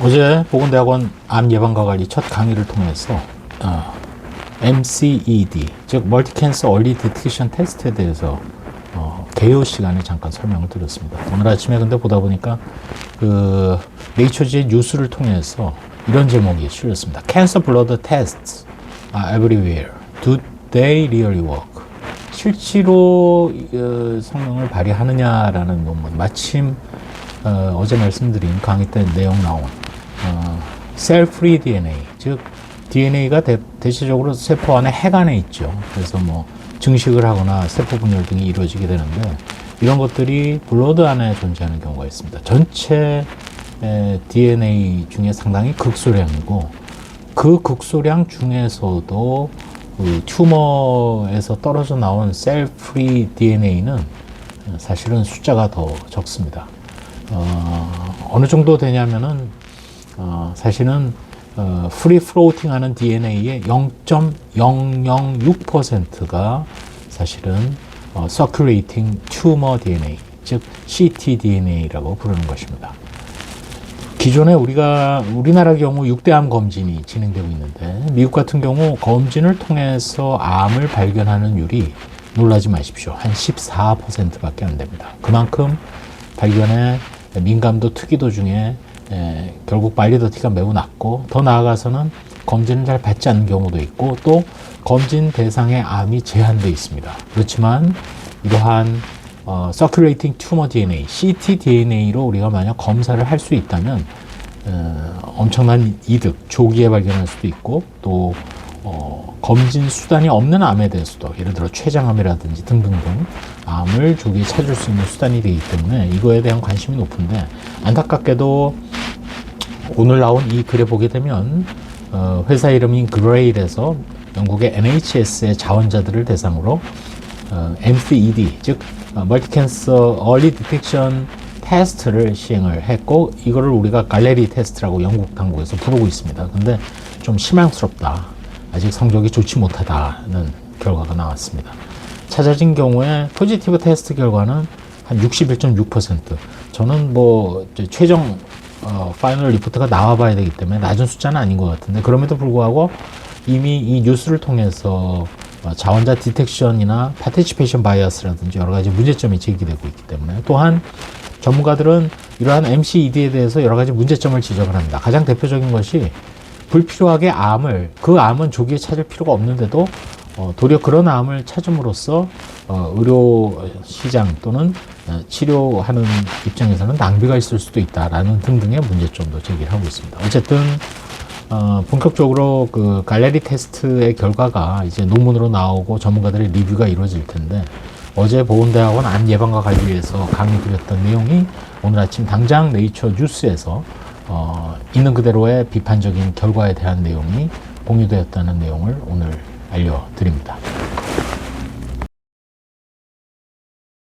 어제 보건대학원 암 예방과 관리 첫 강의를 통해서 MCED, 즉 멀티 캔서 얼리 디텍션 테스트에 대해서 개요 시간에 잠깐 설명을 드렸습니다. 오늘 아침에 근데 보다 보니까 그 네이처지의 뉴스를 통해서 이런 제목이 실렸습니다. Cancer blood tests are everywhere. Do they really work? 실제로 성능을 발휘하느냐라는 논문. 마침 어제 말씀드린 강의 때 내용 나온 셀-프리 DNA, 즉 DNA가 대체적으로 세포 안에 핵 안에 있죠. 그래서 뭐 증식을 하거나 세포 분열 등이 이루어지게 되는데 이런 것들이 블러드 안에 존재하는 경우가 있습니다. 전체 DNA 중에 상당히 극소량이고 그 극소량 중에서도 그 튜머에서 떨어져 나온 셀-프리 DNA는 사실은 숫자가 더 적습니다. 어느 정도 되냐면은 사실은 프리 플로팅 하는 DNA의 0.006%가 사실은 circulating tumor DNA, 즉 ctDNA라고 부르는 것입니다. 기존에 우리나라 경우 6대암 검진이 진행되고 있는데 미국 같은 경우 검진을 통해서 암을 발견하는 율이 놀라지 마십시오. 한 14%밖에 안 됩니다. 그만큼 발견의 민감도, 특이도 중에 결국 발리더티가 매우 낮고, 더 나아가서는 검진을 잘 받지 않는 경우도 있고, 또 검진 대상의 암이 제한되어 있습니다. 그렇지만 이러한 Circulating Tumor DNA, ctDNA로 우리가 만약 검사를 할 수 있다면 엄청난 이득, 조기에 발견할 수도 있고, 또 검진 수단이 없는 암에 대해서도, 예를 들어 췌장암이라든지 등등등 암을 조기에 찾을 수 있는 수단이 되기 때문에 이거에 대한 관심이 높은데, 안타깝게도 오늘 나온 이 글에 보게 되면 회사 이름인 그레일에서 영국의 NHS의 자원자들을 대상으로 MCED, 즉 멀티 캔서 얼리 디텍션 테스트를 시행을 했고, 이거를 우리가 갈레리 테스트라고 영국 당국에서 부르고 있습니다. 근데 좀 실망스럽다, 아직 성적이 좋지 못하다는 결과가 나왔습니다. 찾아진 경우에 포지티브 테스트 결과는 한 61.6%. 저는 뭐 최종 파이널 리포트가 나와봐야 되기 때문에 낮은 숫자는 아닌 것 같은데, 그럼에도 불구하고 이미 이 뉴스를 통해서 자원자 디텍션이나 파티시페이션 바이어스라든지 여러 가지 문제점이 제기되고 있기 때문에, 또한 전문가들은 이러한 MCED에 대해서 여러 가지 문제점을 지적을 합니다. 가장 대표적인 것이 불필요하게 그 암은 조기에 찾을 필요가 없는데도 도리어 그런 암을 찾음으로써 의료 시장 또는 치료하는 입장에서는 낭비가 있을 수도 있다라는 등등의 문제점도 제기를 하고 있습니다. 어쨌든 본격적으로 그 갈레리 테스트의 결과가 이제 논문으로 나오고 전문가들의 리뷰가 이루어질 텐데, 어제 보건대학원 암 예방과 관리에서 강의 드렸던 내용이 오늘 아침 당장 네이처 뉴스에서 있는 그대로의 비판적인 결과에 대한 내용이 공유되었다는 내용을 오늘 알려드립니다.